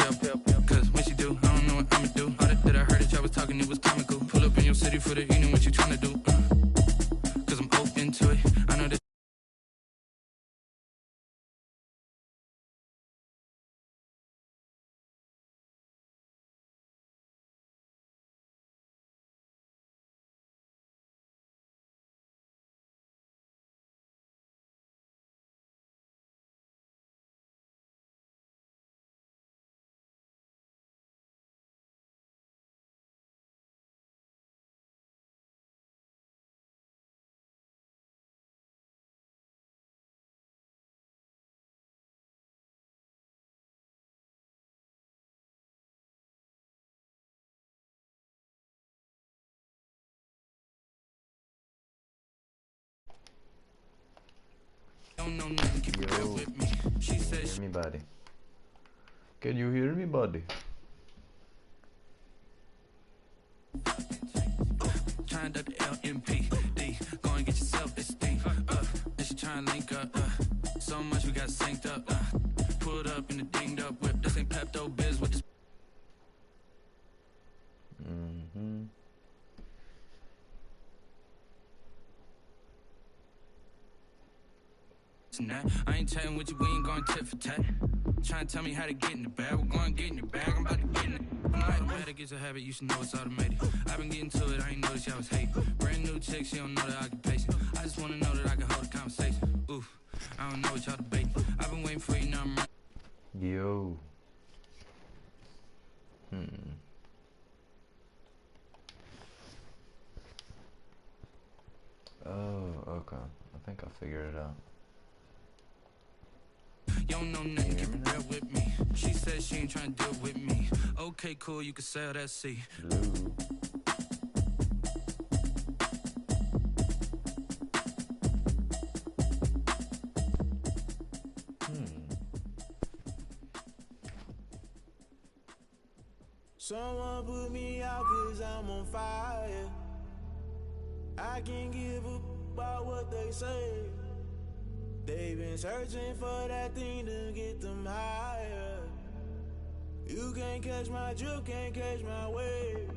Cause when she do, I don't know what I'ma do. All that I heard that y'all was talking, it was comical. Pull up in your city for the evening, what you tryna do? Cause I'm open to it. I know that. Don't know nothing, keep it real with me. She said Hear me, buddy? Can you hear me, buddy? Trying to the LMPD. Go and get yourself esteem. And she trying to link up. So much we got synced up. Pulled up in the dinged up whip. This ain't Pepto Biz with this. I ain't chatting with you, we ain't going tit for tat. Trying to tell me how to get in the bag. We're going to get in your bag, I'm about to get in it. I'm like, it gets a habit, you should know it's automated. I've been getting to it, I ain't noticed y'all was hating. Brand new chick, she don't know the occupation. I just want to know that I can hold a conversation. Oof, I don't know what y'all debating. I've been waiting for you, now I'm right. Yo. Oh, okay. I think I figured it out. You don't know nothing, keep it real with me. She said she ain't trying to deal with me. Okay, cool, you can sell that C. Blue. Someone put me out cause I'm on fire. I can't give up about what they say. They've been searching for that thing to get them higher. You can't catch my drift, can't catch my wave.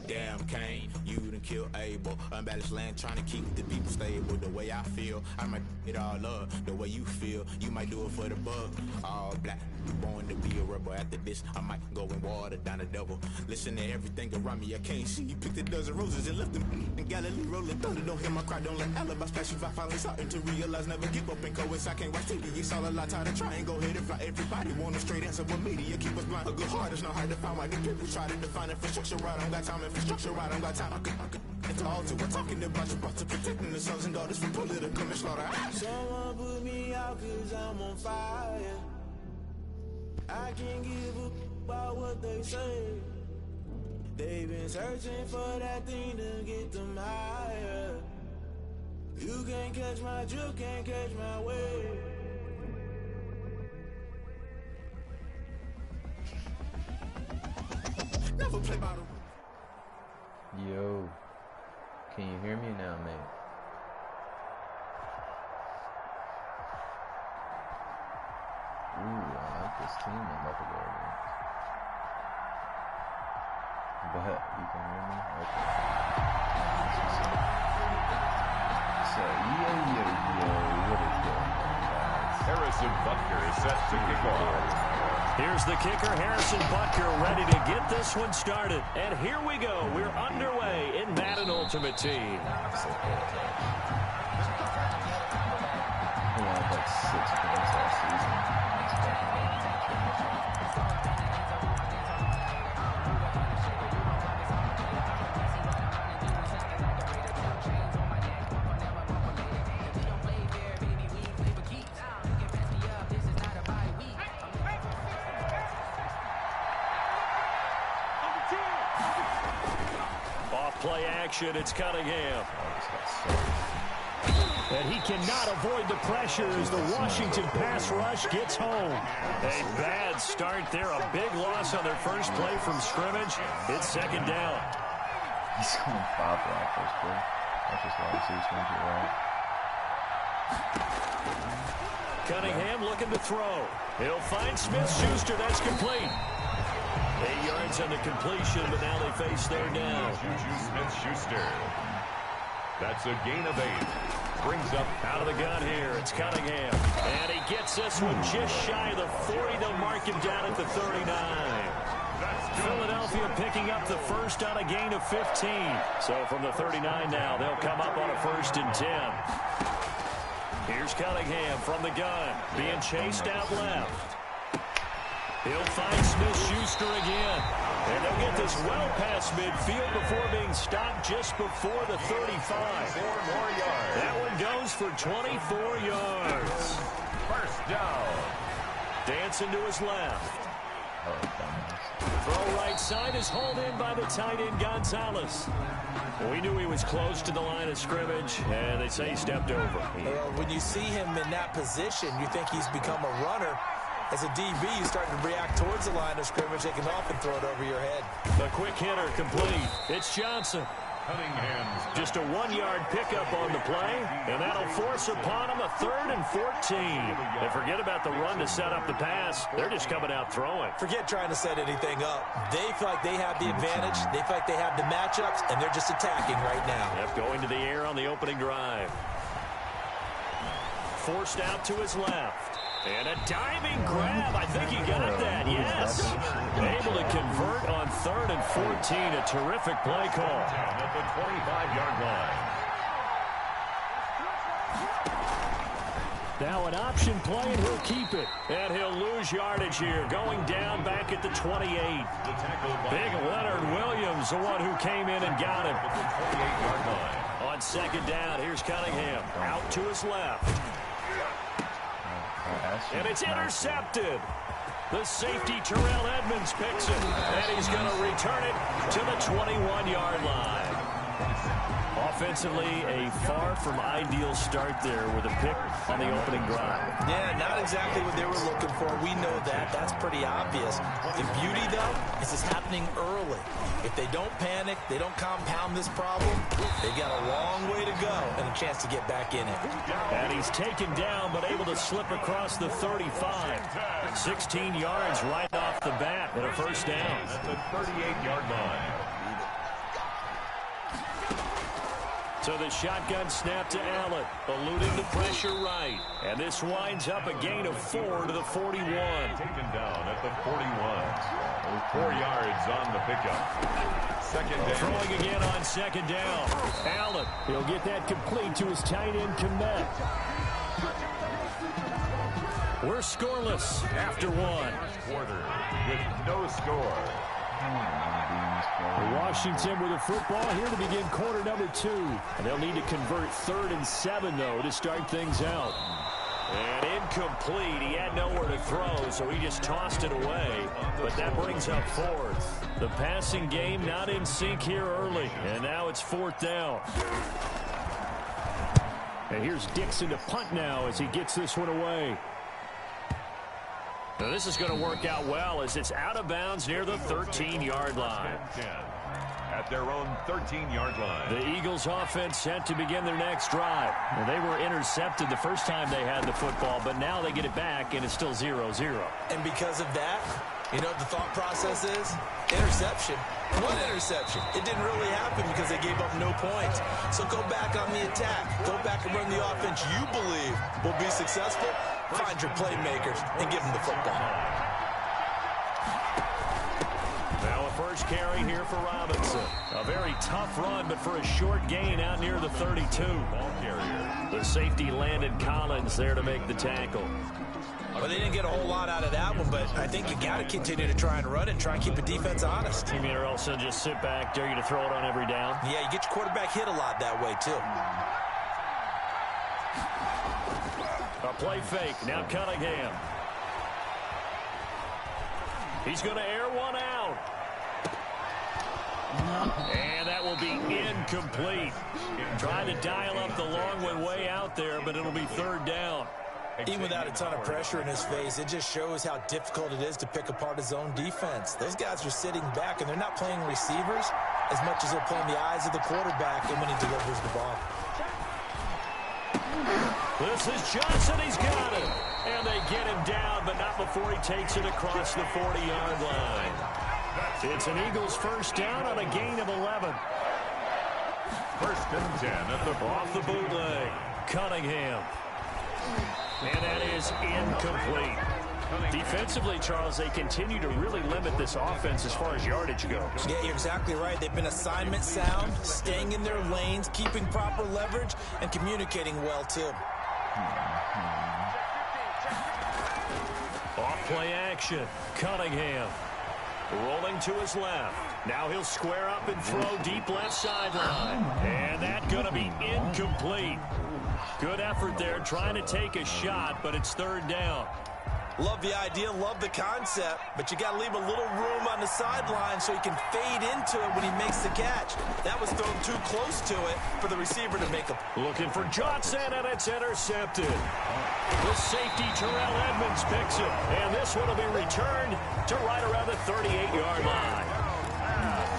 Damn Kane, you done killed Abel. Unbalanced land trying to keep the people stable. The way I feel, I might it all up. The way you feel, you might do it for the bug. All black, born to be a rebel. After this, I might go and water down the devil. Listen to everything around me, I can't see. You picked a dozen roses and left them in Galilee rolling thunder. Don't hear my cry, don't let alibis pass you. I finally starting to realize, never give up and coast. I can't watch TV, it's all a lot, tired of trying. Go ahead and fly. Everybody want a straight answer, but media keep us blind. A good heart is not hard to find. Why the people try to define infrastructure right? I don't got time, infrastructure right, I don't got time. I could it's all to we're talking about you, about to protecting the sons and daughters from political and slaughter. Someone put me out cause I'm on fire. I can't give up about what they say. They've been searching for that thing to get them higher. You can't catch my drift, can't catch my wave. Never play by the. Yo. Can you hear me now, mate? Ooh, I like this team I'm about to go against. But you can hear me? Okay. So, yo, what is going on, guys? Harrison Butker is set to kick off. Here's the kicker, Harrison Butker, ready to get this one started. And here we go. We're underway in Madden Ultimate Team. He had like 6 points last season. Play action, it's Cunningham. And he cannot avoid the pressure as the Washington pass rush gets home. A bad start there, a big loss on their first play from scrimmage. It's second down. He's going 5 for that first play. That's just wide receivers going to the right. Cunningham looking to throw. He'll find Smith-Schuster. That's complete. 8 yards on the completion, but now they face third down. Juju Smith-Schuster. That's a gain of 8. Brings up out of the gun here. It's Cunningham. And he gets this one just shy of the 40. They'll mark him down at the 39. Philadelphia picking up the first on a gain of 15. So from the 39 now, they'll come up on a 1st and 10. Here's Cunningham from the gun, being chased out left. He'll find Smith-Schuster again. And they'll get this well past midfield before being stopped just before the 35. 4 more yards. That one goes for 24 yards. First down. Dancing to his left. Throw right side is hauled in by the tight end Gonzalez. We knew he was close to the line of scrimmage, and they say he stepped over. Well, when you see him in that position, you think he's become a runner. As a DB, you start to react towards the line of scrimmage. They can often throw it over your head. The quick hitter complete. It's Johnson. Cunningham's just a 1-yard pickup on the play, and that'll force upon him a 3rd and 14. And forget about the run to set up the pass. They're just coming out throwing. Forget trying to set anything up. They feel like they have the advantage. They feel like they have the matchups, and they're just attacking right now. Yep, going to the air on the opening drive. Forced out to his left. And a diving grab. I think he got that. Yes. Able to convert on 3rd and 14. A terrific play call. at the 25-yard line. Now an option play, and he'll keep it. And he'll lose yardage here. Going down back at the 28. Big Leonard Williams, the one who came in and got him. At the 28-yard line. On 2nd down, here's Cunningham. Out to his left. And it's intercepted. The safety, Terrell Edmonds, picks it. And he's going to return it to the 21-yard line. Offensively, a far from ideal start there with a pick on the opening drive. Yeah, not exactly what they were looking for. We know that. That's pretty obvious. The beauty, though, is it's happening early. If they don't panic, they don't compound this problem, they got a long way to go and a chance to get back in it. And he's taken down, but able to slip across the 35. 16 yards right off the bat and a first down. At the 38-yard line. So the shotgun snap to Allen, eluding the pressure right. And this winds up a gain of 4 to the 41. Taken down at the 41. 4 yards on the pickup. Second down. Throwing again on 2nd down. Allen, he'll get that complete to his tight end, Komet. We're scoreless after 1. Quarter with no score. Washington with a football here to begin quarter number 2. And they'll need to convert 3rd and 7, though, to start things out. And incomplete. He had nowhere to throw, so he just tossed it away. But that brings up 4th. The passing game not in sync here early. And now it's 4th down. And here's Dixon to punt now as he gets this one away. Now this is going to work out well as it's out of bounds near the 13-yard line. At their own 13-yard line. The Eagles offense set to begin their next drive. Well, they were intercepted the first time they had the football, but now they get it back, and it's still 0-0. And because of that, you know what the thought process is? Interception. One interception. It didn't really happen because they gave up no points. So go back on the attack. Go back and run the offense you believe will be successful. Find your playmakers and give them the football. Now a first carry here for Robinson. A very tough run, but for a short gain out near the 32. Ball carrier. The safety Landon Collins there to make the tackle. Well, they didn't get a whole lot out of that one, but I think you got to continue to try and run and try and keep the defense honest. You mean or else they'll just sit back, dare you to throw it on every down? Yeah, you get your quarterback hit a lot that way, too. A play fake. Now Cunningham. He's going to air one out. And that will be incomplete. Trying to dial up the long one way out there, but it'll be 3rd down. Even without a ton of pressure in his face, it just shows how difficult it is to pick apart his own defense. Those guys are sitting back, and they're not playing receivers as much as they're playing the eyes of the quarterback and when he delivers the ball. This is Johnson. He's got it. And they get him down, but not before he takes it across the 40-yard line. It's an Eagles first down on a gain of 11. First and 10 at the Off the bootleg. Cunningham. And that is incomplete. Defensively, Charles, they continue to really limit this offense as far as yardage goes. Yeah, you're exactly right. They've been assignment sound, staying in their lanes, keeping proper leverage, and communicating well, too. Off play action. Cunningham. Rolling to his left. Now he'll square up and throw deep left sideline. And that's going to be incomplete. Good effort there trying to take a shot, but it's third down. Love the idea, love the concept, but you got to leave a little room on the sideline so he can fade into it when he makes the catch. That was thrown too close to it for the receiver to make a... Looking for Johnson, and it's intercepted. The safety, Terrell Edmonds, picks it, and this one will be returned to right around the 38-yard line.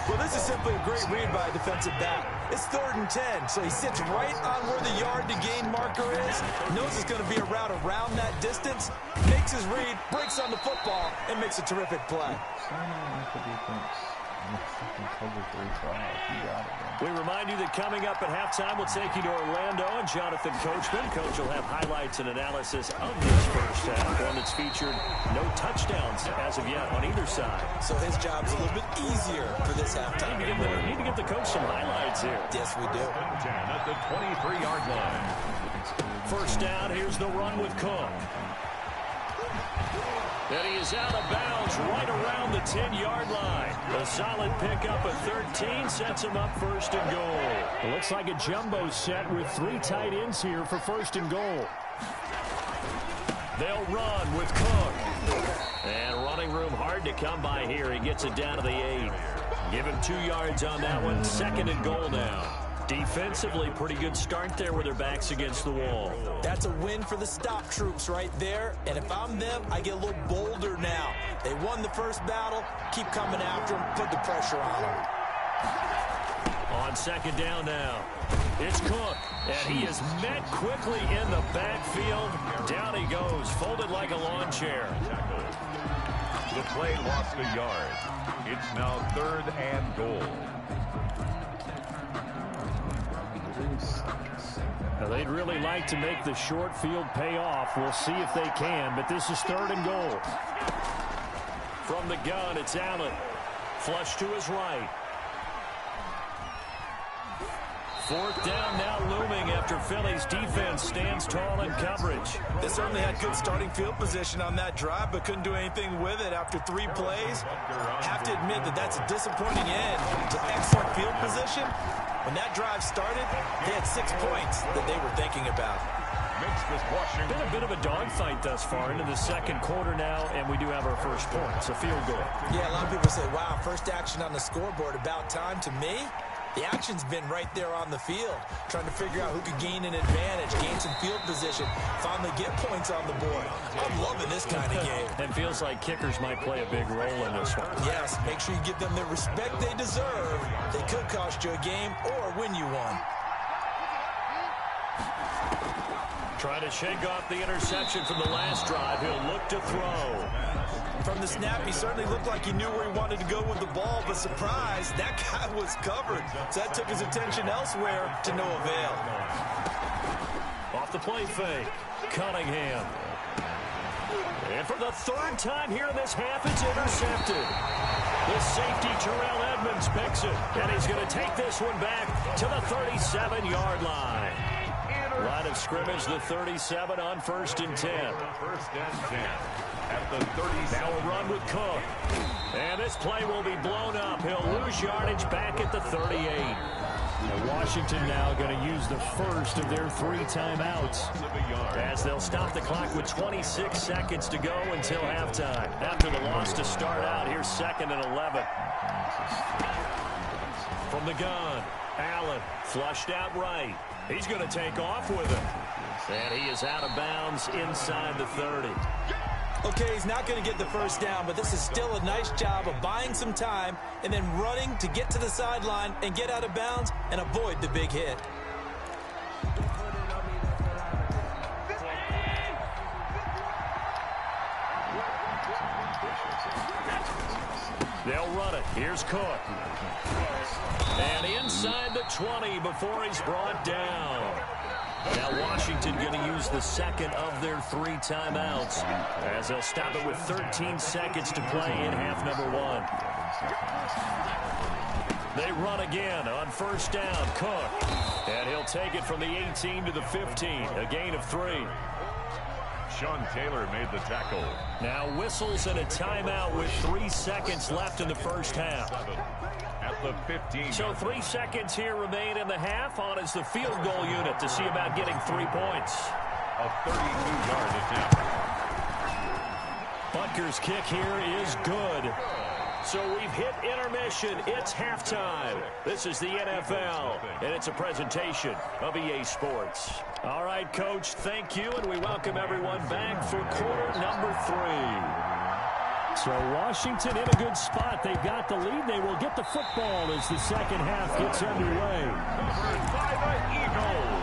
Well, this is simply a great read by a defensive back. It's 3rd and 10, so he sits right on where the yard-to-gain marker is, knows it's going to be a route around that distance, makes his read, breaks on the football, and makes a terrific play. We remind you that coming up at halftime, we'll take you to Orlando and Jonathan Coachman. Coach will have highlights and analysis of this first half, one that's featured no touchdowns as of yet on either side. So his job's a little bit easier for this halftime. Need to get the coach some highlights here. Yes, we do. 10 at the 23-yard line. First down, here's the run with Cook. And he is out of bounds right around the 10-yard line. A solid pickup of 13 sets him up first and goal. It looks like a jumbo set with 3 tight ends here for first and goal. They'll run with Cook. And running room hard to come by here. He gets it down to the 8. Give him 2 yards on that one. Second and goal now. Defensively, pretty good start there with their backs against the wall. That's a win for the stop troops right there. And if I'm them, I get a little bolder now. They won the first battle. Keep coming after them. Put the pressure on them. On second down now, it's Cook. And he is met quickly in the backfield. Down he goes, folded like a lawn chair. The play lost a yard. It's now 3rd and goal. Now, they'd really like to make the short field pay off. We'll see if they can, but this is 3rd and goal. From the gun, it's Allen. Flush to his right. 4th down now looming after Philly's defense stands tall in coverage. They certainly had good starting field position on that drive, but couldn't do anything with it after 3 plays. Have to admit that that's a disappointing end to excellent field position. When that drive started, they had 6 points that they were thinking about. Been a bit of a dogfight thus far into the second quarter now, and we do have our first point. It's a field goal. Yeah, a lot of people say, wow, first action on the scoreboard, about time. To me, the action's been right there on the field, trying to figure out who could gain an advantage, gain some field position, finally get points on the board. I'm loving this kind of game. And feels like kickers might play a big role in this one. Yes, make sure you give them the respect they deserve. They could cost you a game or win you one. Trying to shake off the interception from the last drive. He'll look to throw. From the snap, he certainly looked like he knew where he wanted to go with the ball, but surprise, that guy was covered. So that took his attention elsewhere to no avail. Off the play fake, Cunningham. And for the 3rd time here in this half, it's intercepted. The safety, Terrell Edmonds, picks it, and he's going to take this one back to the 37-yard line. Line of scrimmage, the 37 on 1st and 10. 1st and 10 at the 37. Now a run with Cook. And this play will be blown up. He'll lose yardage back at the 38. And Washington now going to use the first of their 3 timeouts, as they'll stop the clock with 26 seconds to go until halftime. After the loss to start out, here's 2nd and 11. From the gun, Allen flushed out right. He's going to take off with it. And he is out of bounds inside the 30. Okay, he's not going to get the first down, but this is still a nice job of buying some time and then running to get to the sideline and get out of bounds and avoid the big hit. Here's Cook. And inside the 20 before he's brought down. Now Washington going to use the second of their 3 timeouts as they'll stop it with 13 seconds to play in half number 1. They run again on first down. Cook. And he'll take it from the 18 to the 15. A gain of 3. Sean Taylor made the tackle. Now whistles and a timeout with 3 seconds left in the first half. At the 15. So 3 seconds here remain in the half. On is the field goal unit to see about getting 3 points. A 32-yard attempt. Butker's kick here is good. So we've hit intermission. It's halftime. This is the NFL, and it's a presentation of EA Sports. All right, Coach, thank you, and we welcome everyone back for quarter number 3. So Washington in a good spot. They've got the lead. They will get the football as the second half gets underway. Covered by the Eagles.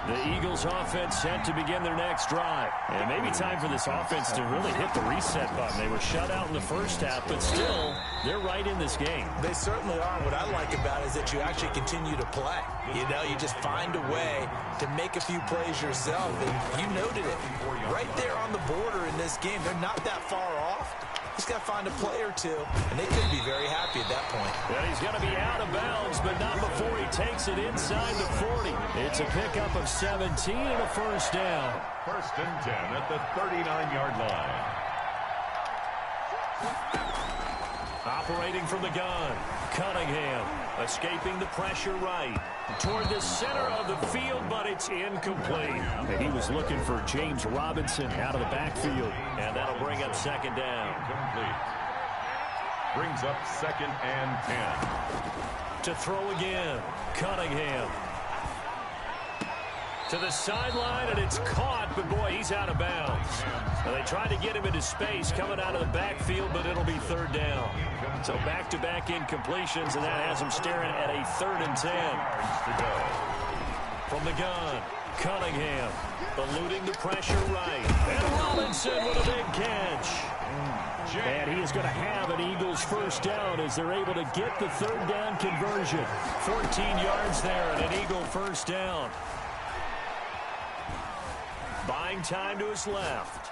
The Eagles offense set to begin their next drive. And maybe time for this offense to really hit the reset button. They were shut out in the first half, but still, they're right in this game. They certainly are. What I like about it is that you actually continue to play. You know, you just find a way to make a few plays yourself, and you noted it. Right there on the border in this game, they're not that far off. Just got to find a play or two, and they could be very happy at that point. Well, he's going to be out of bounds, but not before he takes it inside the 40. It's a pickup of 17 and a first down. First and 10 at the 39-yard line. Operating from the gun, Cunningham escaping the pressure right. Toward the center of the field, but it's incomplete. And he was looking for James Robinson out of the backfield. And that'll bring up second down. Incomplete. Brings up second and 10. To throw again, Cunningham. To the sideline, and it's caught, but boy, he's out of bounds. Well, they tried to get him into space coming out of the backfield, but it'll be third down. So back-to-back incompletions, and that has him staring at a 3rd and 10. From the gun, Cunningham eluding the pressure right. And Robinson with a big catch. And he is going to have an Eagles first down as they're able to get the 3rd down conversion. 14 yards there and an Eagle first down. Buying time to his left.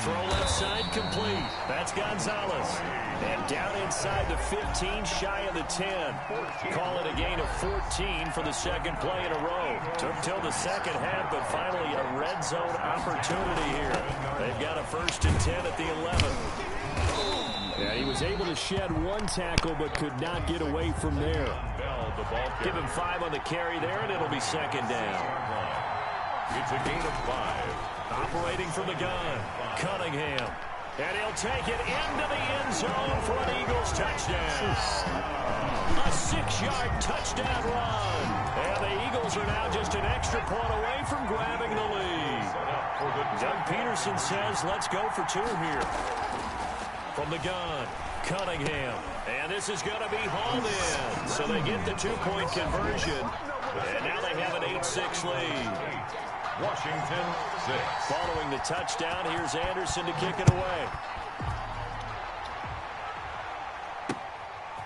Throw left side complete. That's Gonzalez. And down inside the 15, shy of the 10. Call it a gain of 14 for the second play in a row. Took till the second half, but finally a red zone opportunity here. They've got a 1st and 10 at the 11. Yeah, he was able to shed 1 tackle, but could not get away from there. Give him 5 on the carry there, and it'll be second down. It's a gain of 5. Operating from the gun, Cunningham. And he'll take it into the end zone for an Eagles touchdown. A 6-yard touchdown run. And the Eagles are now just an extra point away from grabbing the lead. Doug Peterson says, let's go for 2 here. From the gun, Cunningham. And this is going to be hauled in. So they get the 2-point conversion. And now they have an 8-6 lead. Washington 6. Following the touchdown, here's Anderson to kick it away.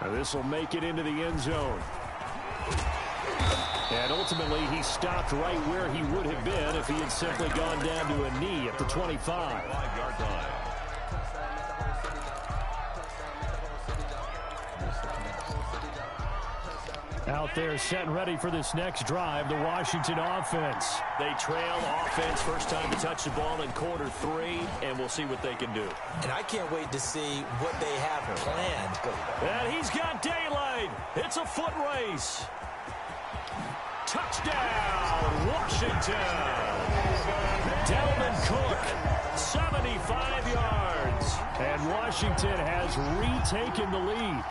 Now this will make it into the end zone. And ultimately, he stopped right where he would have been if he had simply gone down to a knee at the 25. 5-yard line. Out there set and ready for this next drive, the Washington offense. They trail offense, first time to touch the ball in quarter 3, and we'll see what they can do. And I can't wait to see what they have planned. And he's got daylight. It's a foot race. Touchdown, Washington. Delvin Cook, 75 yards. And Washington has retaken the lead.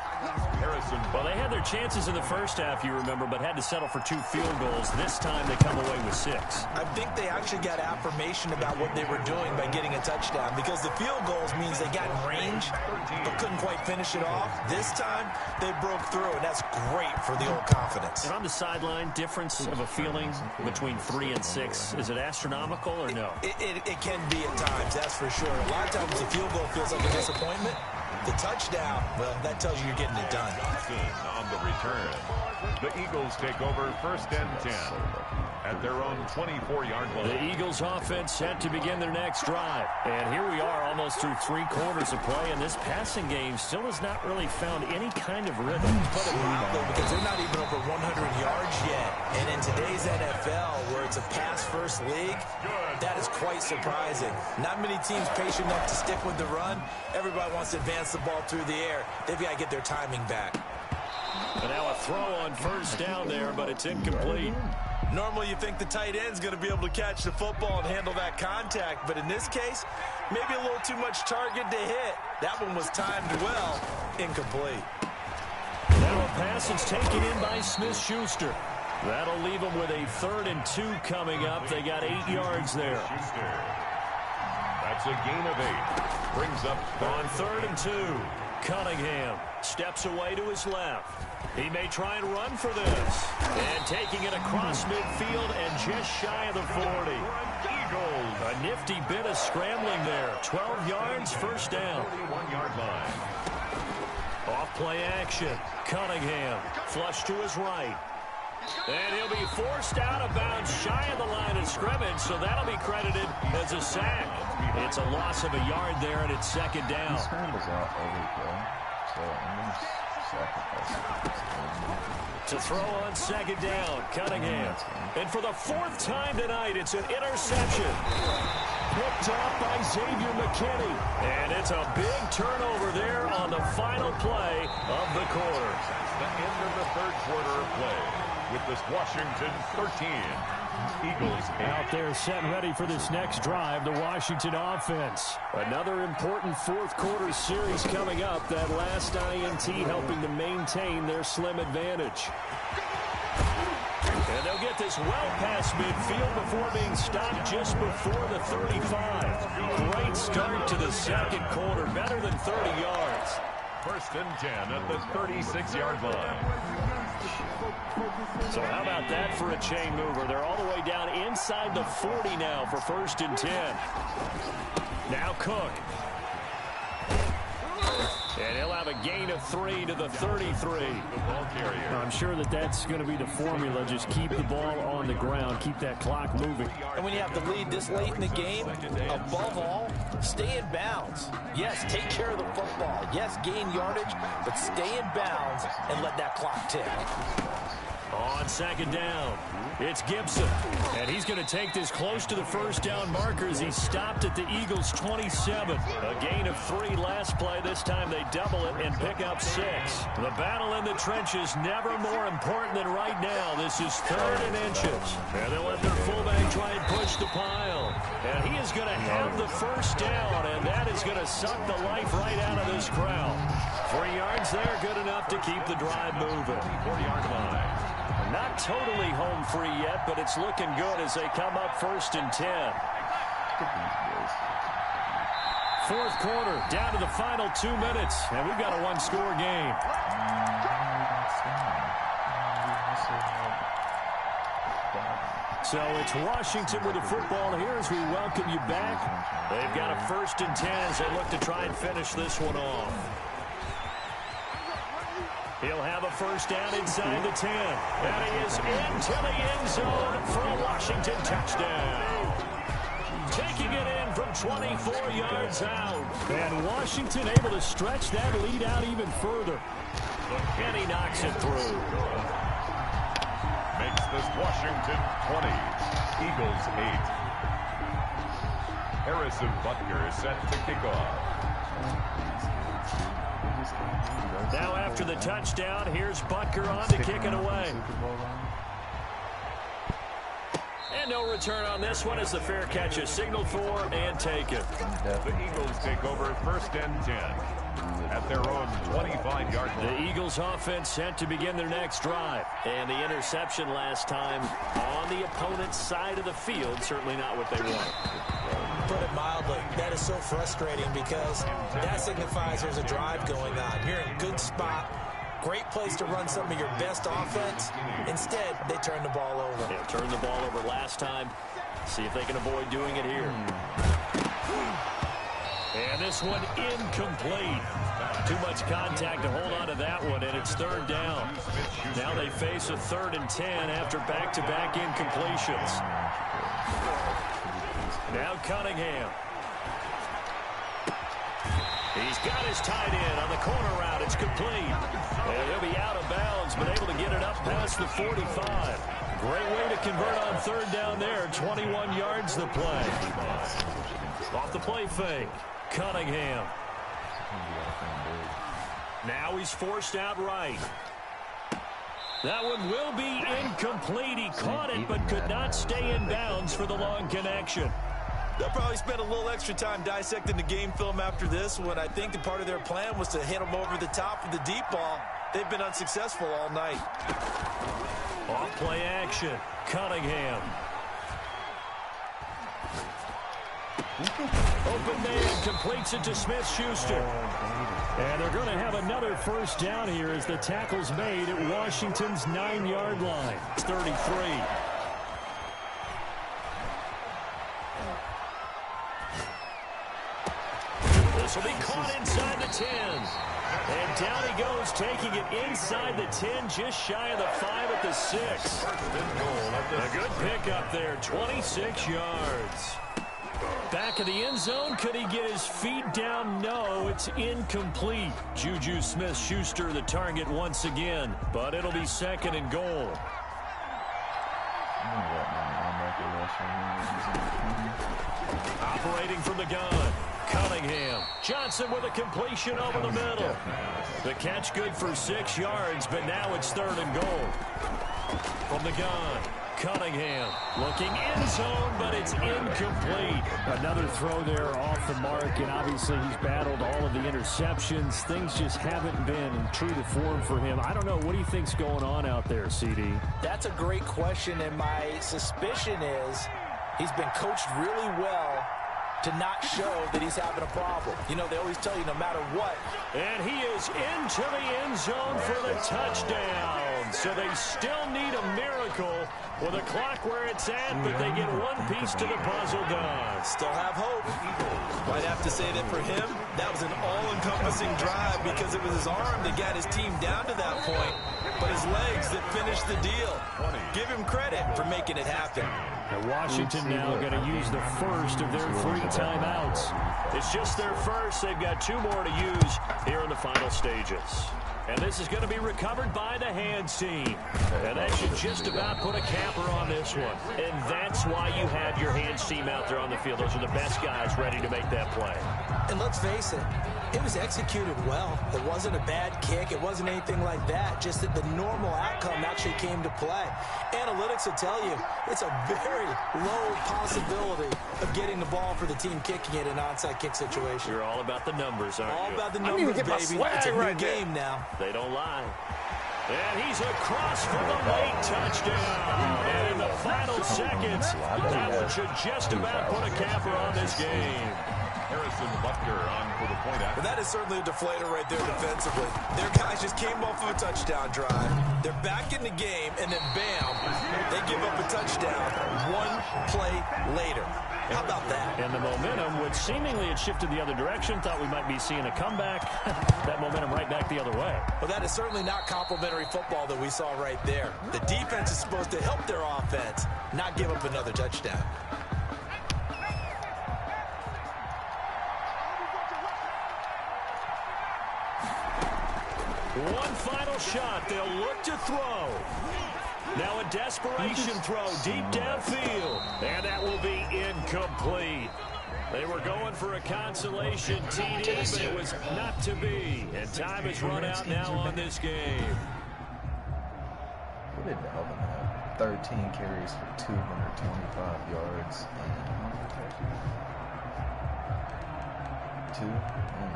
Well, they had their chances in the first half, you remember, but had to settle for 2 field goals. This time they come away with 6. I think they actually got affirmation about what they were doing by getting a touchdown, because the field goals means they got in range but couldn't quite finish it off. This time they broke through, and that's great for the old confidence. And on the sideline, difference of a feeling between 3 and 6, is it astronomical or no? It can be at times. times, that's for sure. A lot of times the field goal feels like a disappointment. The touchdown, well, that tells you you're getting it done. Johnson on the return. The Eagles take over 1st and 10 at their own 24-yard line. The Eagles offense set to begin their next drive. And here we are almost through 3 quarters of play, and this passing game still has not really found any kind of rhythm. Put it mildly, because they're not even over 100 yards yet. And in today's NFL, where it's a pass-first league, that is quite surprising. Not many teams patient enough to stick with the run. Everybody wants to advance the ball through the air. They've got to get their timing back. And now a throw on 1st down there, but it's incomplete. Normally you think the tight end's going to be able to catch the football and handle that contact, but in this case, maybe a little too much target to hit. That one was timed well. Incomplete. Now a pass is taken in by Smith-Schuster. That'll leave them with a 3rd and 2 coming up. They got 8 yards there. That's a gain of 8. Brings up on 3rd and 2. Cunningham steps away to his left. He may try and run for this. And taking it across midfield and just shy of the 40. Eagles. A nifty bit of scrambling there. 12 yards, 1st down. 41-yard line. Off play action. Cunningham flush to his right. And he'll be forced out of bounds shy of the line of scrimmage, so that'll be credited as a sack. It's a loss of a yard there, and it's 2nd down. He scrambles out every play, so I'm going to sacrifice it. To throw on 2nd down, Cunningham. And for the 4th time tonight, it's an interception. Picked off by Xavier McKinney. And it's a big turnover there on the final play of the quarter. The end of the 3rd quarter of play. With this Washington 13, Eagles out there set and ready for this next drive, the Washington offense. Another important 4th quarter series coming up. That last INT helping to maintain their slim advantage. And they'll get this well past midfield before being stopped just before the 35. Great start to the 2nd quarter, better than 30 yards. 1st and 10 at the 36-yard line. So how about that for a chain mover? They're all the way down inside the 40 now for 1st and 10. Now Cook. And he'll have a gain of 3 to the 33. The ball carrier. I'm sure that's going to be the formula. Just keep the ball on the ground. Keep that clock moving. And when you have to lead this late in the game, above all, stay in bounds. Yes, take care of the football. Yes, gain yardage, but stay in bounds and let that clock tick. On 2nd down, it's Gibson. And he's going to take this close to the 1st down marker as he stopped at the Eagles' 27. A gain of 3 last play. This time they double it and pick up 6. The battle in the trenches never more important than right now. This is 3rd and inches. And they'll let their fullback try and push the pile. And he is going to have the 1st down, and that is going to suck the life right out of this crowd. 3 yards there, good enough to keep the drive moving. 40-yard line. Not totally home free yet, but it's looking good as they come up 1st and 10. 4th quarter, down to the final 2 minutes, and we've got a 1-score game. So it's Washington with the football here as we welcome you back. They've got a 1st and 10 as they look to try and finish this one off. He'll have a 1st down inside the 10. And he is into the end zone for a Washington touchdown. Taking it in from 24 yards out. And Washington able to stretch that lead out even further. And he knocks it through. Makes this Washington 20. Eagles 8. Harrison Butker set to kick off. Now after the touchdown, here's Butker on to kick it away. And no return on this one as the fair catch is signaled for and taken. The Eagles take over 1st and 10 at their own 25-yard line. The Eagles offense set to begin their next drive. And the interception last time on the opponent's side of the field, certainly not what they want. Put it mildly, that is so frustrating because that signifies there's a drive going on. You're in a good spot, great place to run some of your best offense. Instead, they turn the ball over. They turned the ball over last time. See if they can avoid doing it here. And this one incomplete. Too much contact to hold on to that one, and it's third down. Now they face a 3rd and 10 after back-to-back incompletions. Now Cunningham. He's got his tight end on the corner route. It's complete. And he'll be out of bounds, but able to get it up past the 45. Great way to convert on 3rd down there. 21 yards the play. Off the play fake. Cunningham. Now he's forced out right. That one will be incomplete. He caught it but could not stay in bounds for the long connection. They'll probably spend a little extra time dissecting the game film after this one. I think the part of their plan was to hit them over the top with the deep ball. They've been unsuccessful all night. Off play action. Cunningham. Open man completes it to Smith-Schuster. And they're going to have another first down here as the tackle's made at Washington's 9-yard line. It's 33. This will be caught inside the 10. And down he goes, taking it inside the 10, just shy of the 5 at the 6. A good pickup there, 26 yards. Back of the end zone, could he get his feet down? No, it's incomplete. Juju Smith-Schuster the target once again, but it'll be 2nd and goal. Operating from the gun, Cunningham. Johnson with a completion over the middle. The catch good for 6 yards, but now it's 3rd and goal. From the gun, Cunningham looking in zone, but it's incomplete. Another throw there off the mark, and obviously he's battled all of the interceptions. Things just haven't been true to form for him. I don't know. What do you think's going on out there, CD? That's a great question, and my suspicion is he's been coached really well to not show that he's having a problem. You know, they always tell you no matter what. And he is into the end zone for the touchdown. So they still need a miracle with a clock where it's at, but they get one piece to the puzzle done. Still have hope. Might have to say that for him, that was an all-encompassing drive because it was his arm that got his team down to that point, but his legs that finished the deal. Give him credit for making it happen. And Washington now going to use the first of their 3 timeouts. It's just their first. They've got 2 more to use here in the final stages. And this is going to be recovered by the hands team. And that should just about put a capper on this one. And that's why you have your hands team out there on the field. Those are the best guys ready to make that play. And let's face it, it was executed well. It wasn't a bad kick. It wasn't anything like that. Just that the normal outcome actually came to play. Analytics will tell you it's a very low possibility of getting the ball for the team kicking it in an onside kick situation. You're all about the numbers, aren't you? All about the numbers, baby. It's a new game now. They don't lie. And he's across for the late touchdown. And in the final seconds, that one should just about put a capper on this game. Harrison Butker on for the point after. Well, that is certainly a deflator right there defensively. Their guys just came off of a touchdown drive. They're back in the game, and then bam, they give up a touchdown 1 play later. How about that? And the momentum, which seemingly had shifted the other direction, thought we might be seeing a comeback. That momentum right back the other way. Well, that is certainly not complimentary football that we saw right there. The defense is supposed to help their offense, not give up another touchdown. One final shot. They'll look to throw. Now a desperation throw deep downfield. And that will be incomplete. They were going for a consolation TD, but it was not to be. And time has run out now on this game. What did Dalvin have? 13 carries for 225 yards and how many touchdowns? 2? Oh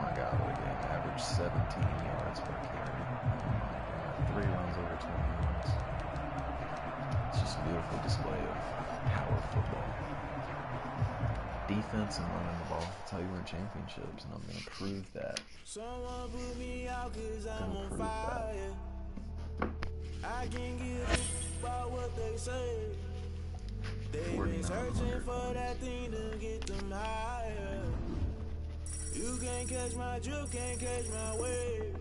my God, what a game. Average 17 yards per carry. Oh my God. 3 runs over 20 yards. It's just a beautiful display of power football. Defense and running the ball. That's how you win championships, and I'm going to prove that. Someone put me out 'cause I'm on fire. I can't give a about what they say. They've been searching for that thing to get them higher. You can't catch my drift, can't catch my wave.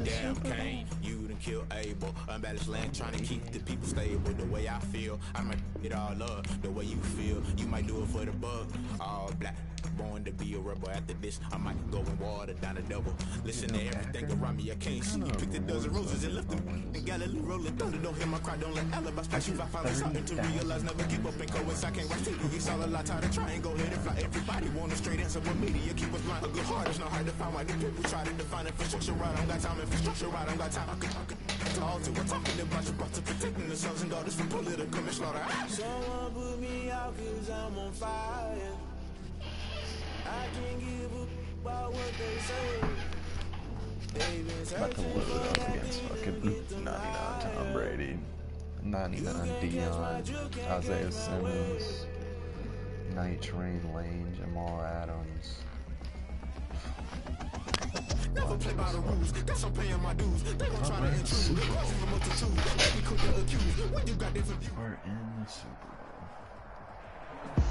Damn, Kane, you done killed Abel. Unbalanced land, trying to keep the people stable. The way I feel, I might it all up. The way you feel, you might do it for the bug. All black, born to be a rebel. After this, I might go and water down the double. Listen to everything around me, I can't see. Picked a dozen roses and left them in Galilee rolling thunder. Don't hear my cry, don't let alibis splash you. I finally starting to realize, never keep up and coincide. I can't watch TV, it's all a lot. Tired of trying, go ahead and fly. Everybody want a straight answer, but media keep us blind. A good heart is not hard to find. Why the people try to define infrastructure right? I don't got time, infrastructure right? I don't got time. I could talk to. I'm talking about your brother protecting the sons and daughters from political manslaughter. Someone put me out cause I'm on fire. I can't give a about what they say. They've been searching for that thing to get them 99 higher. Tom Brady, 99 Dion, Isaiah Simmons, Night Train Lane, Jamal Adams. Never play by the rules. Guess I'm paying my dues. They gon' try to intrude. Crossing the multitude. They be quick to accuse. When you got different views. We're in the Super Bowl.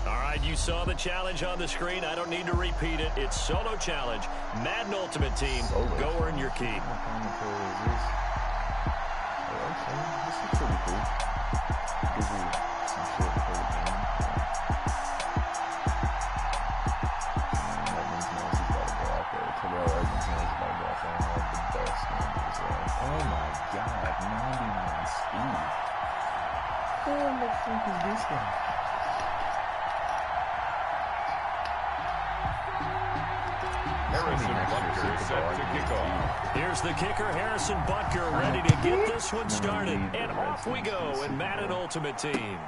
All right, you saw the challenge on the screen. I don't need to repeat it. It's solo challenge. Madden Ultimate Team. Go earn your key. What commentary is this? Oh, okay. This is pretty cool. Gives you some shit for the game. Evans knows he's got to go out there. Terrell Evans knows he's got to go out there and have the best game as well. Oh my god, 99 speed. Who the fuck is this guy? Harrison Butker set to kick off. Here's the kicker, Harrison Butker, ready to get this one started. And off we go in Madden Ultimate Team.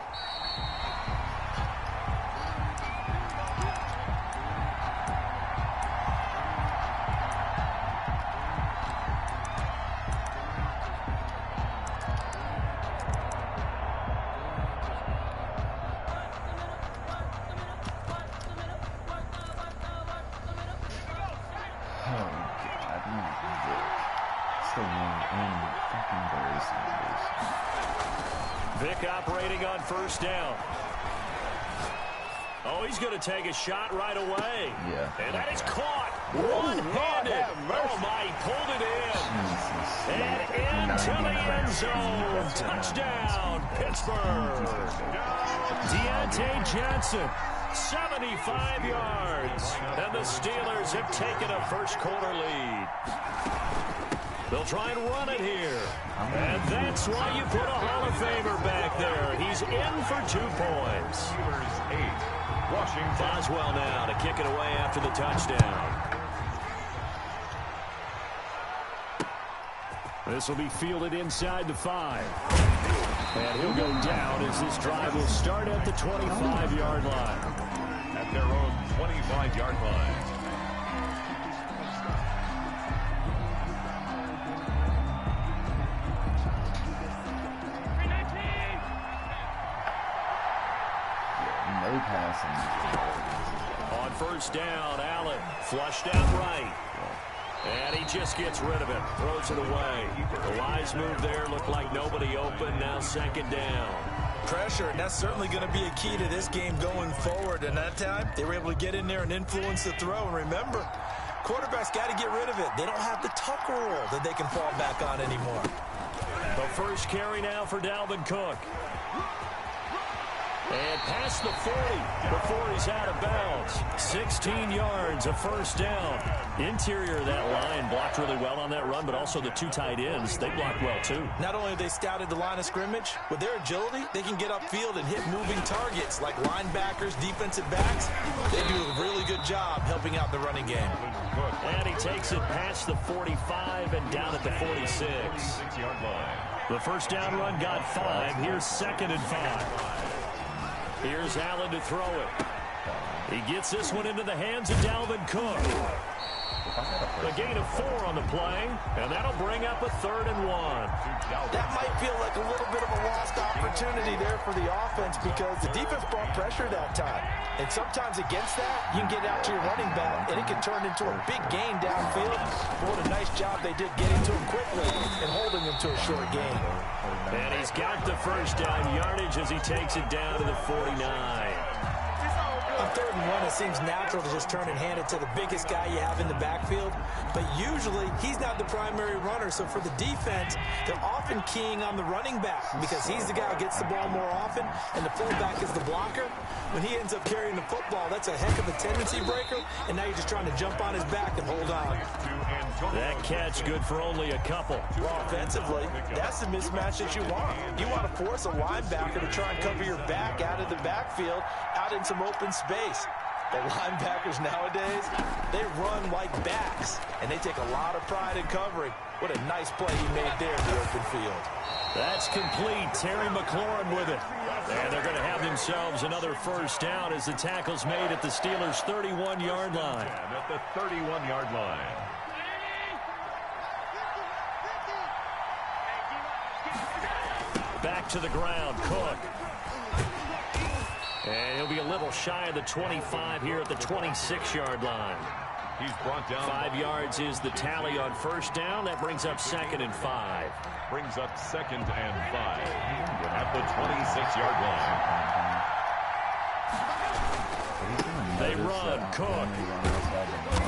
Vic operating on first down. Oh, he's going to take a shot right away. Yeah. And that is caught. One-handed. Oh, my, he pulled it in. And into the end zone. Touchdown, Pittsburgh. Deontay Johnson, 75 yards. And the Steelers have taken a first-quarter lead. They'll try and run it here. And that's why you put a Hall of Famer back there. He's in for 2 points. 8. Washington. Boswell now to kick it away after the touchdown. This will be fielded inside the 5. And he'll go down as this drive will start at the 25-yard line. At their own 25-yard line. On first down, Allen flushed out right. And he just gets rid of it, throws it away. The wise move there, looked like nobody open, now second down. Pressure, and that's certainly going to be a key to this game going forward. And that time, they were able to get in there and influence the throw. And remember, quarterbacks got to get rid of it. They don't have the Tucker rule that they can fall back on anymore. The first carry now for Dalvin Cook. And past the 40 before he's out of bounds. 16 yards, a first down. Interior of that line blocked really well on that run, but also the 2 tight ends, they blocked well too. Not only have they scouted the line of scrimmage, with their agility, they can get upfield and hit moving targets like linebackers, defensive backs. They do a really good job helping out the running game. And he takes it past the 45 and down at the 46. 6-yard line. The first down run got 5. Here's 2nd and 5. Here's Allen to throw it. He gets this one into the hands of Dalvin Cook. A gain of 4 on the play, and that'll bring up a 3rd and 1. That might feel like a little bit of a lost opportunity there for the offense because the defense brought pressure that time. And sometimes against that, you can get out to your running back, and it can turn into a big gain downfield. What a nice job they did getting to him quickly and holding him to a short gain. And he's got the first down yardage as he takes it down to the 49. On 3rd and 1, it seems natural to just turn and hand it to the biggest guy you have in the backfield. But usually, he's not the primary runner. So for the defense, they're often keying on the running back because he's the guy who gets the ball more often, and the fullback is the blocker. When he ends up carrying the football, that's a heck of a tendency breaker, and now you're just trying to jump on his back and hold on. That catch good for only a couple. Well, offensively, that's the mismatch that you want. You want to force a linebacker to try and cover your back out of the backfield, out in some open space. The linebackers nowadays, they run like backs, and they take a lot of pride in covering. What a nice play he made there in the open field. That's complete. Terry McLaurin with it. And they're going to have themselves another first down as the tackle's made at the Steelers' 31-yard line. At the 31-yard line. Back to the ground, Cook. And he'll be a little shy of the 25 here at the 26-yard line. He's brought down. 5 yards is the tally on first down. That brings up 2nd and 5. Brings up 2nd and 5 at the 26-yard line. They run, Cook.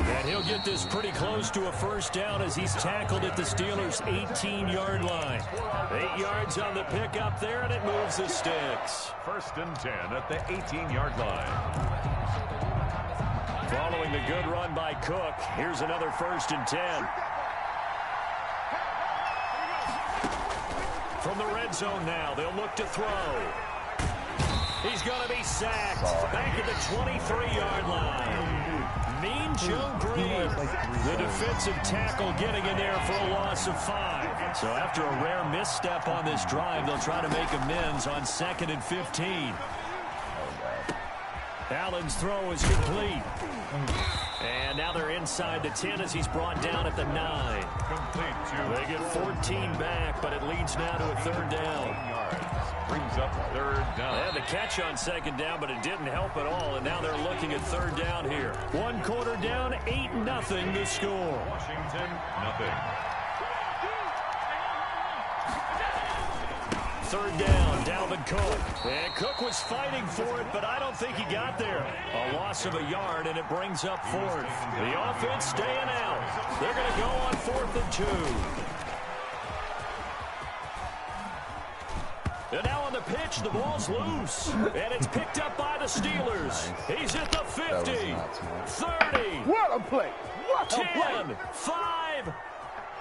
And he'll get this pretty close to a first down as he's tackled at the Steelers' 18-yard line. 8 yards on the pickup there, and it moves the sticks. 1st and 10 at the 18-yard line. Following the good run by Cook, here's another 1st and 10. From the red zone now, they'll look to throw. He's going to be sacked back at the 23-yard line. Mean Joe Green, the defensive tackle, getting in there for a loss of 5. So after a rare misstep on this drive, they'll try to make amends on 2nd and 15. Allen's throw is complete. And now they're inside the 10 as he's brought down at the 9. They get 14 back, but it leads now to a 3rd down. Brings up 3rd down. They had the catch on 2nd down, but it didn't help at all, and now they're looking at 3rd down here. 1 quarter down, 8-0 to score. Washington, nothing. 3rd down, Dalvin Cook. And Cook was fighting for it, but I don't think he got there. A loss of a yard, and it brings up 4th. The offense staying out. They're going to go on 4th and 2. And now on the pitch, the ball's loose. And it's picked up by the Steelers. He's at the 50, 30. What a play. What a 10, play. 5.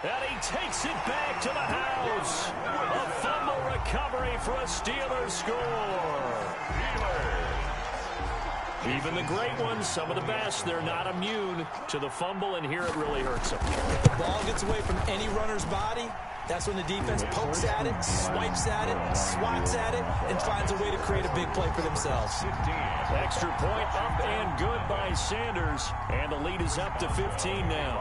And he takes it back to the house. A fumble recovery for a Steelers score. Even the great ones, some of the best, they're not immune to the fumble, and here it really hurts them. If the ball gets away from any runner's body, that's when the defense pokes at it, swipes at it, swats at it, and finds a way to create a big play for themselves. Extra point up and good by Sanders, and the lead is up to 15 now.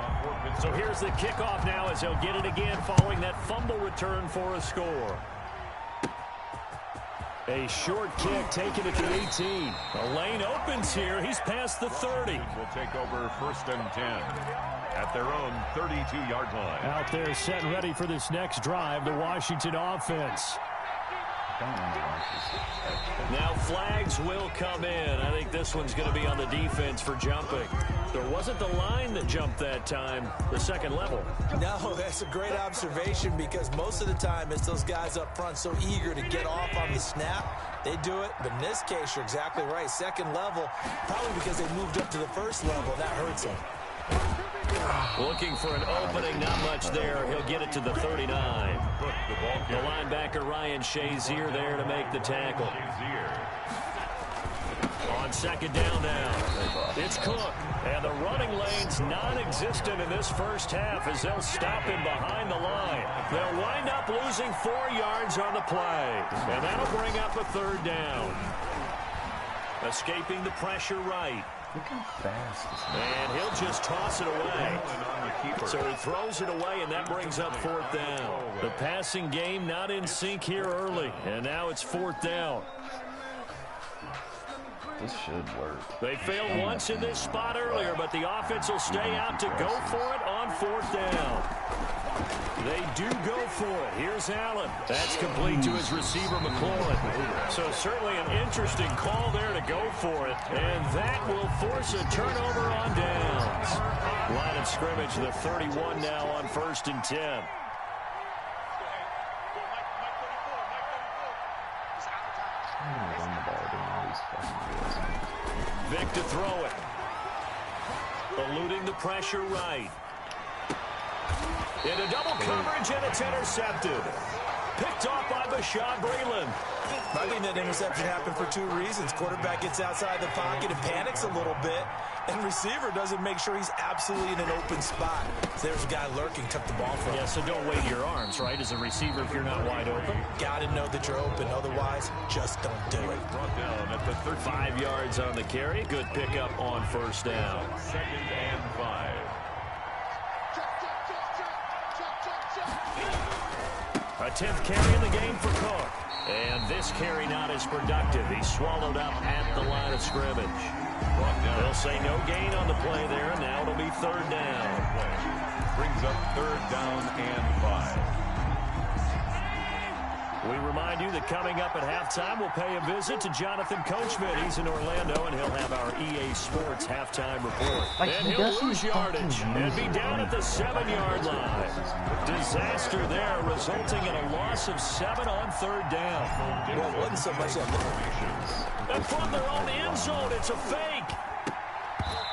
So here's the kickoff now as he'll get it again following that fumble return for a score. A short kick taken at the 18. The lane opens here. He's past the 30. Will take over 1st and 10 at their own 32-yard line. Out there set and ready for this next drive, the Washington offense. Now flags will come in. I think this one's going to be on the defense for jumping. There wasn't the line that jumped that time, the second level. No, that's a great observation because most of the time it's those guys up front so eager to get off on the snap. They do it, but in this case, you're exactly right. Second level, probably because they moved up to the first level. That hurts them. Looking for an opening, not much there. He'll get it to the 39. The linebacker Ryan Shazier there to make the tackle. On 2nd down now, it's Cook. And the running lane's non-existent in this first half as they'll stop him behind the line. They'll wind up losing 4 yards on the play. And that'll bring up a 3rd down. Escaping the pressure right. Look how fast this man And he'll just toss it away. So he throws it away, and that brings up 4th down. The passing game not in sync here early, and now it's 4th down. This should work. They failed once in this spot earlier, but the offense will stay out to go for it on 4th down. They do go for it. Here's Allen. That's complete to his receiver, McLaurin. So certainly an interesting call there to go for it. And that will force a turnover on downs. Line of scrimmage, the 31 now on 1st and 10. Vic to throw it. Eluding the pressure right. Into double coverage, and it's intercepted. Picked off by Bashaud Breeland. I think that interception happened for 2 reasons. Quarterback gets outside the pocket and panics a little bit, and receiver doesn't make sure he's absolutely in an open spot. So there's a guy lurking, took the ball from him. Yeah, so don't wave your arms, right, as a receiver if you're not wide open. Got to know that you're open. Otherwise, just don't do it. Brought down at the 5 yards on the carry. Good pickup on 1st down. 2nd and 5. A 10th carry in the game for Cook. And this carry not as productive. He's swallowed up at the line of scrimmage. They'll say no gain on the play there, and now it'll be 3rd down. Brings up 3rd down and 5. We remind you that coming up at halftime, we'll pay a visit to Jonathan Coachman. He's in Orlando, and he'll have our EA Sports halftime report. Like, and he he'll doesn't lose yardage fucking and use be it. down at the 7-yard line. Disaster there, resulting in a loss of 7 on 3rd down. Well, it wasn't so much that. And from their own end zone, it's a fake.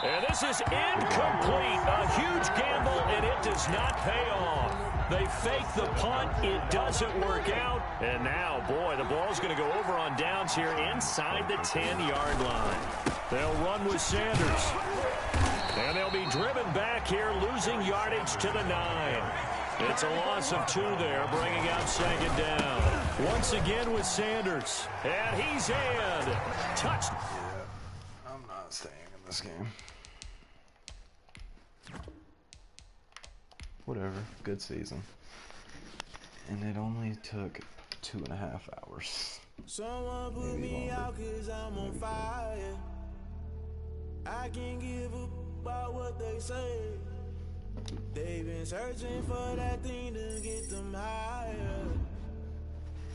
And this is incomplete. A huge gamble, and it does not pay off. They fake the punt. It doesn't work out. And now, boy, the ball's going to go over on downs here inside the 10-yard line. They'll run with Sanders. And they'll be driven back here, losing yardage to the 9. It's a loss of 2 there, bringing out 2nd down. Once again with Sanders. And he's in. Touch. Yeah, I'm not staying in this game. Whatever, good season. And it only took 2.5 hours. Someone put me out 'cause I'm on fire. I can't give up about what they say. They've been searching for that thing to get them higher.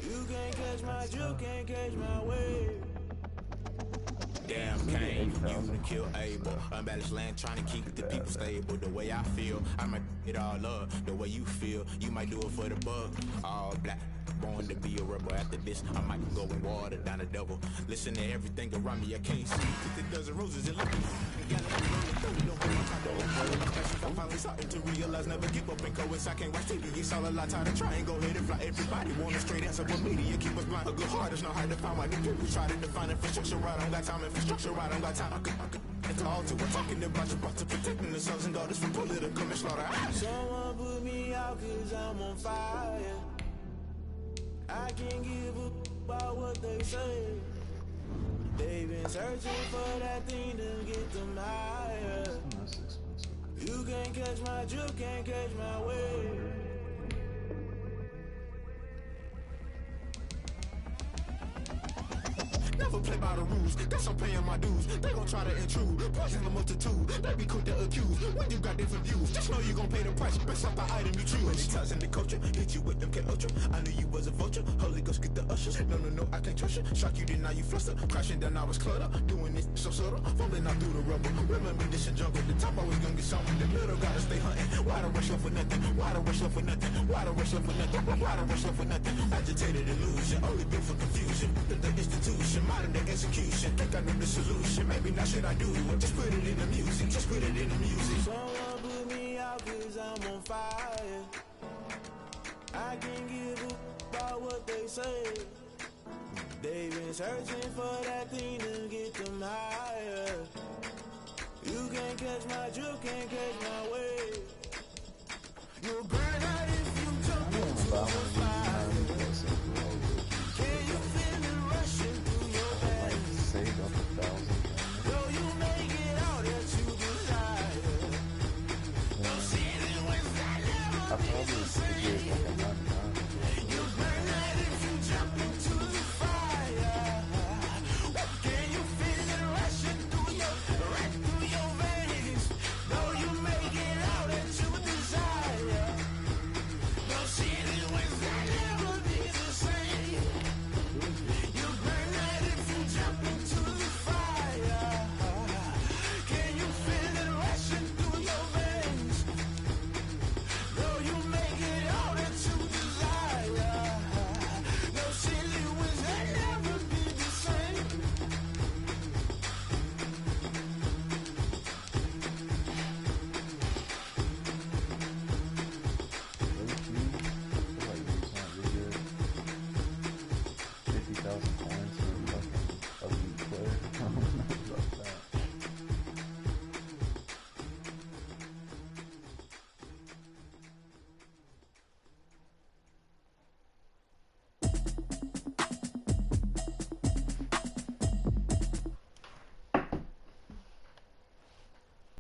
You can't catch my drift, can't catch my wave. Damn, Kane, you done kill Abel. Unbalanced land, trying to keep the people stable. The way I feel, I might it all up. The way you feel, you might do it for the bug. All black, born to be a rebel. After this, I might go and water down the double. Listen to everything around me, I can't see. 50 roses and look. I'm finally starting to realize never give up and coincide. I can't watch TV. It's all a lot. Tired of trying, go ahead and fly. Everybody want a straight answer, but media keep us blind. A good heart is not hard to find. Why the people try to define infrastructure right? I don't got time. Infrastructure right? I don't got time. I could call to we're talking about your to protecting the sons and daughters from political manslaughter. Someone put me out 'cause I'm on fire. I can't give up about what they say. They've been searching for that thing to get them higher. You can't catch my drift, can't catch my wave. Never play by the rules, guess I'm paying my dues. They gon' try to intrude, poison the multitude. They be quick to accuse, when you got different views. Just know you gon' pay the price, based off the item you choose. Many times in the culture, hit you with them K Ultra. I knew you was a vulture, Holy Ghost get the ushers. No, I can't trust you. Shock you, then now you fluster. Crashing down, I was clutter. Doing this so subtle, fumbling out through the rubble. Remember this a jungle, the top always gonna get something. The middle gotta stay hunting. Why the rush love for nothing? Why the rush love for nothing? Why the rush love for nothing? Why the rush love for nothing? Agitated illusion, only built for confusion. The institution, modern day execution. Think I know the solution. Maybe not should I do it? Just put it in the music. Just put it in the music. Someone put me out 'cause I'm on fire. I can't give up about what they say. They've been searching for that thing to get them higher. You can't catch my drift, can't catch my wave. You'll burn out if you jump into the fire.